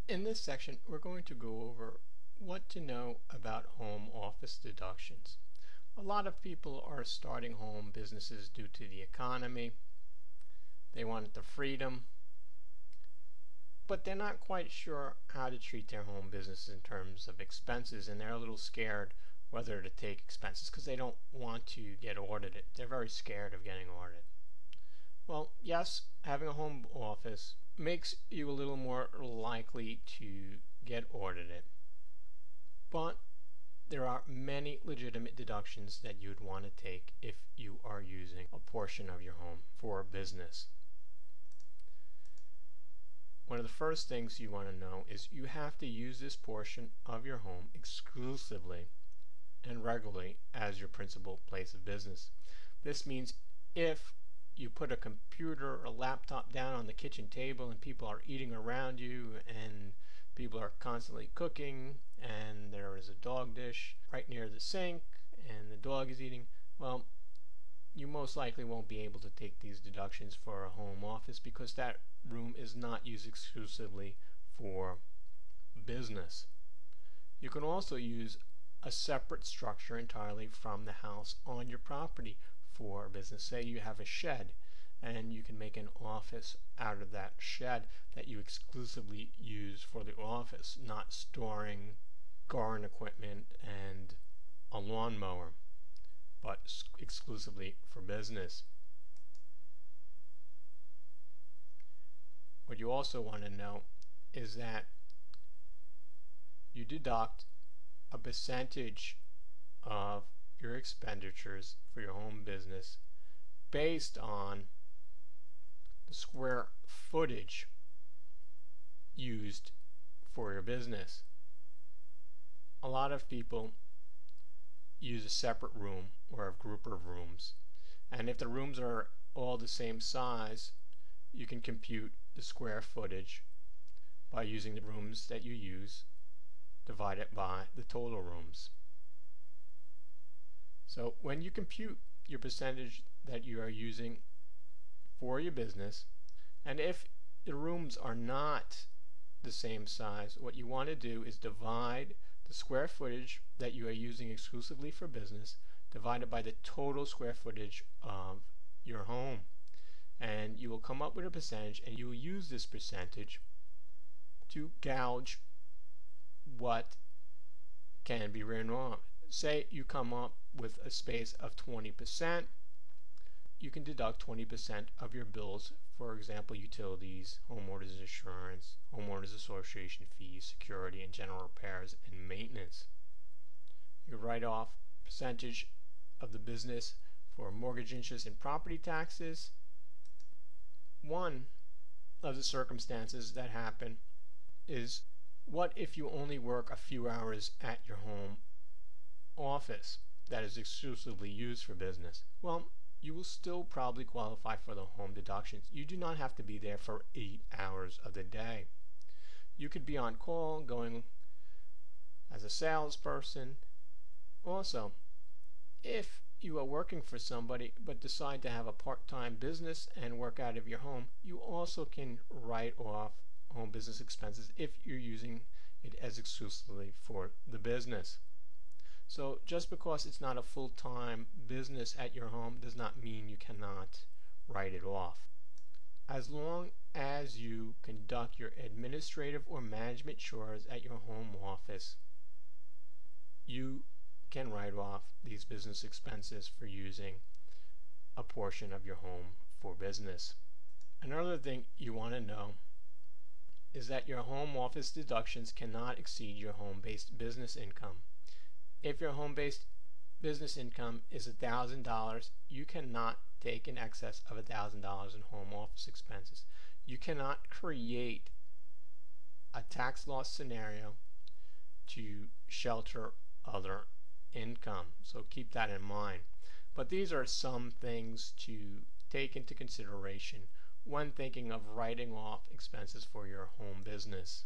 In this section, we're going to go over what to know about home office deductions. A lot of people are starting home businesses due to the economy. They want the freedom, but they're not quite sure how to treat their home business in terms of expenses, and they're a little scared whether to take expenses because they don't want to get audited. They're very scared of getting audited. Well, yes, having a home office makes you a little more likely to get audited, but there are many legitimate deductions that you'd want to take if you are using a portion of your home for business. One of the first things you want to know is you have to use this portion of your home exclusively and regularly as your principal place of business. This means if you put a computer or laptop down on the kitchen table and people are eating around you and people are constantly cooking and there is a dog dish right near the sink and the dog is eating, well, you most likely won't be able to take these deductions for a home office because that room is not used exclusively for business. You can also use a separate structure entirely from the house on your property for business. Say you have a shed and you can make an office out of that shed that you exclusively use for the office, not storing garden equipment and a lawnmower, but exclusively for business. What you also want to know is that you deduct a percentage of your expenditures for your home business based on the square footage used for your business. A lot of people use a separate room or a group of rooms, and if the rooms are all the same size, you can compute the square footage by using the rooms that you use divided by the total rooms. So when you compute your percentage that you are using for your business, and if the rooms are not the same size, what you want to do is divide the square footage that you are using exclusively for business divided by the total square footage of your home, and you will come up with a percentage, and you will use this percentage to gauge what can be written off. Say you come up with a space of 20%, you can deduct 20% of your bills, for example utilities, homeowners insurance, homeowners association fees, security, and general repairs and maintenance. You write off percentage of the business for mortgage interest and property taxes. One of the circumstances that happen is, what if you only work a few hours at your home office that is exclusively used for business? Well, you will still probably qualify for the home deductions. You do not have to be there for 8 hours of the day. You could be on call, going as a salesperson. Also, if you are working for somebody but decide to have a part-time business and work out of your home, you also can write off home business expenses if you're using it as exclusively for the business. So just because it's not a full-time business at your home does not mean you cannot write it off. As long as you conduct your administrative or management chores at your home office, you can write off these business expenses for using a portion of your home for business. Another thing you want to know is that your home office deductions cannot exceed your home-based business income. If your home-based business income is $1,000, you cannot take in excess of $1,000 in home office expenses. You cannot create a tax loss scenario to shelter other income, so keep that in mind. But these are some things to take into consideration when thinking of writing off expenses for your home business.